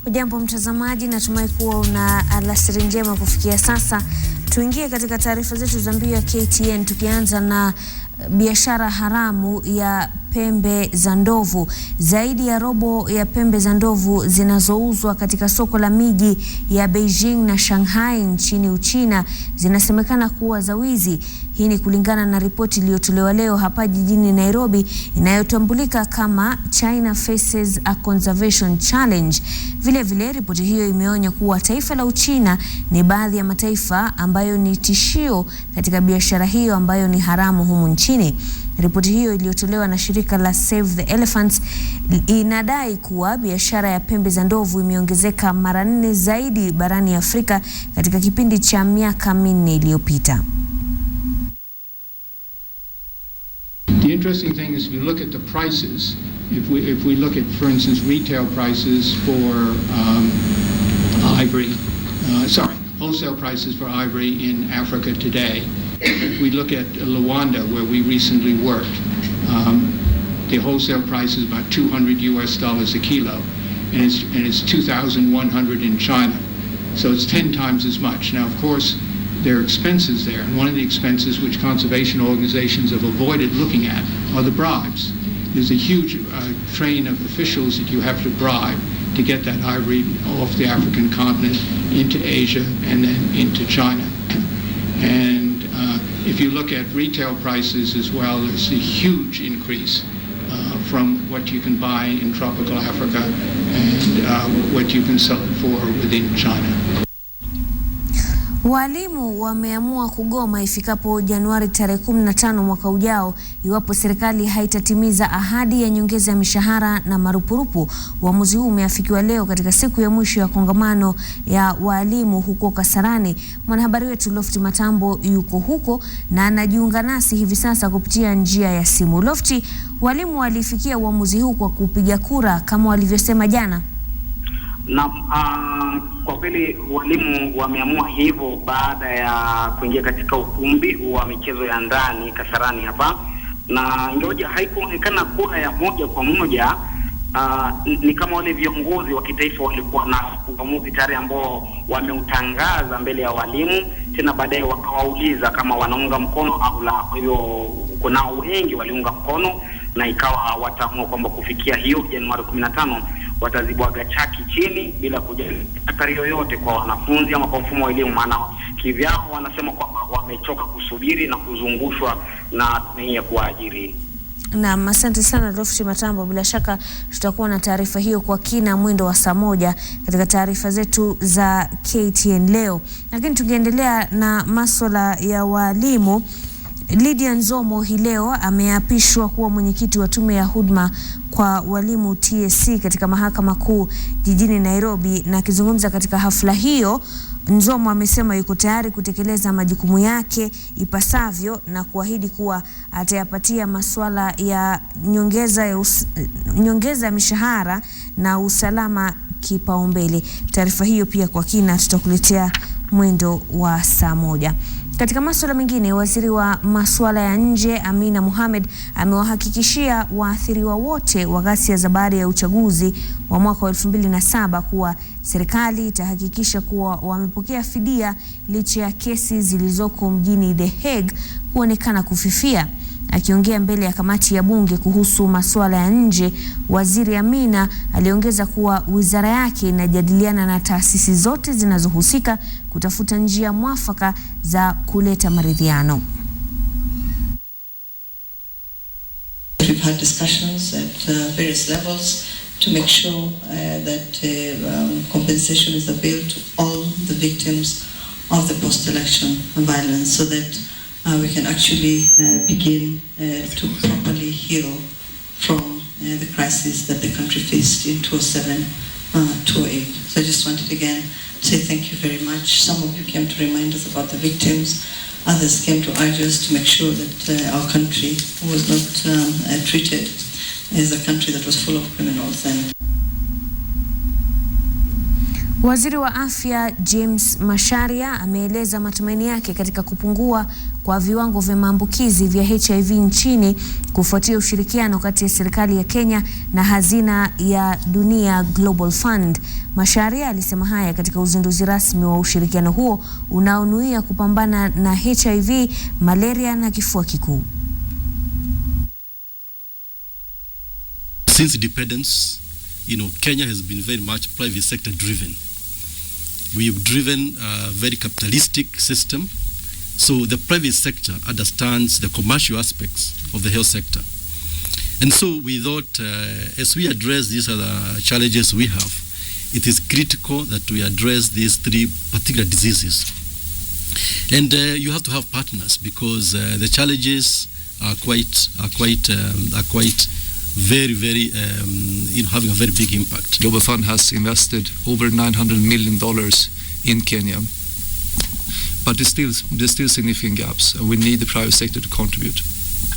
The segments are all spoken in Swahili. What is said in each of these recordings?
Hujambo mtazamaji, natumai kuwa una alasiri njema kufikia sasa. Tuingie katika taarifa zetu za Mbiu ya KTN, tukianza na biashara haramu ya pembe za ndovu. Zaidi ya robo ya pembe za ndovu zinazouzwa katika soko la miji ya Beijing na Shanghai nchini Uchina zinasemekana kuwa za wizi. Hii ni kulingana na ripoti iliyotolewa leo hapa jijini Nairobi inayotambulika kama China Faces a Conservation Challenge. Vile vile ripoti hiyo imeonya kuwa taifa la Uchina ni baadhi ya mataifa ambayo ni tishio katika biashara hiyo ambayo ni haramu humu nchini. Ripoti hiyo iliyotolewa na shirika la Save the Elephants inadai kuwa biashara ya pembe za ndovu imeongezeka mara 4 zaidi barani Afrika katika kipindi cha miaka 4 iliyopita. The interesting thing is if you look at the prices, if we look at, for instance, retail prices for wholesale prices for ivory in Africa today. If we look at Luanda, where we recently worked, the wholesale price is about $200 a kilo, and it's 2,100 in China. So it's 10 times as much. Now, of course, there are expenses there, and one of the expenses which conservation organizations have avoided looking at are the bribes. There's a huge train of officials that you have to bribe to get that ivory off the African continent into Asia and then into China. And if you look at retail prices as well, there's a huge increase from what you can buy in tropical Africa and what you can sell it for within China. Walimu wameamua kugoma ifikapo Januari tarehe 15 mwaka ujao iwapo serikali haitatimiza ahadi ya nyongeza ya mishahara na marupurupu. Uamuzi huu umeafikiwa leo katika siku ya mwisho ya kongamano ya walimu huko Kasarani. Mwanahabari wetu Lofti Matambo yuko huko na anajiunga nasi hivi sasa kupitia njia ya simu. Lofti, walimu walifikia uamuzi huu kwa kupiga kura kama walivyosema jana? Na kwa kweli walimu wameamua hivyo baada ya kuingia katika ukumbi wa michezo ya ndani Kasarani hapa, na ingawa haikuonekana kura ya moja kwa moja, ni kama wale viongozi wa kitaifa walikuwa na uamuzi tayari ambao wameutangaza mbele ya walimu, tena baadaye wakawauliza kama wanaunga mkono au la. Kwa hivyo kuna wengi waliunga mkono na ikawa wataamua kwamba kufikia hiyo Januari 15 watazibwaga chaki chini bila kujali athari yoyote kwa wanafunzi ama kwa mfumo wa elimu, maana kivyao wanasema kwamba wamechoka kusubiri na kuzungushwa na tume ya kuajiri. Na asante sana Lofti Matambo, bila shaka tutakuwa na taarifa hiyo kwa kina mwendo wa saa 1 katika taarifa zetu za KTN leo. Lakini tukiendelea na masuala ya walimu, Lydia Nzomo hii leo ameapishwa kuwa mwenyekiti wa tume ya huduma kwa walimu TSC katika mahakama kuu jijini Nairobi, na akizungumza katika hafla hiyo, Nzomo amesema yuko tayari kutekeleza majukumu yake ipasavyo na kuahidi kuwa atayapatia masuala ya nyongeza ya mishahara na usalama kipaumbele. Taarifa hiyo pia kwa kina tutakuletea mwendo wa saa 1. Katika masuala mengine, waziri wa masuala ya nje Amina Mohamed amewahakikishia waathiriwa wote wa ghasia za baada ya uchaguzi wa mwaka wa 2007 kuwa serikali itahakikisha kuwa wamepokea fidia licha ya kesi zilizoko mjini The Hague kuonekana kufifia. Akiongea mbele ya kamati ya bunge kuhusu masuala ya nje, waziri Amina aliongeza kuwa wizara yake inajadiliana na taasisi zote zinazohusika kutafuta njia mwafaka za kuleta maridhiano. We've had discussions at various levels to make sure that compensation is available to all the victims of the post-election violence, so that we can actually begin to properly heal from the crisis that the country faced in 2007-2008. So I just wanted again to say thank you very much. Some of you came to remind us about the victims. Others came to urge us to make sure that our country was not treated as a country that was full of criminals. And Waziri wa Afya James Macharia ameeleza matumaini yake katika kupungua kwa viwango vya maambukizi vya HIV nchini kufuatia ushirikiano kati ya serikali ya Kenya na Hazina ya Dunia Global Fund. Macharia alisema haya katika uzinduzi rasmi wa ushirikiano huo unaonuia kupambana na HIV, malaria na kifua kikuu. Since independence, Kenya has been very much private sector driven. We have driven a very capitalistic system. So the private sector understands the commercial aspects of the health sector. And so we thought, as we address these other challenges we have, it is critical that we address these three particular diseases. And you have to have partners because the challenges are quite very, very, having a very big impact. Global Fund has invested over $900 million in Kenya, but there's still significant gaps, and we need the private sector to contribute.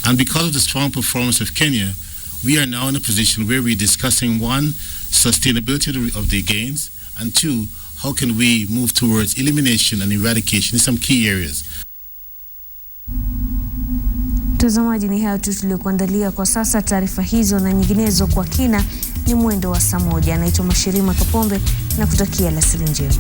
And because of the strong performance of Kenya, we are now in a position where we're discussing, one, sustainability of the gains, and two, how can we move towards elimination and eradication in some key areas. Mtazamaji, ni hayo tu tuliokuandalia kwa sasa. Taarifa hizo na nyinginezo kwa kina ni mwendo wa saa 1. Naitwa Mashirima Kapombe na kutakia alasiri njema.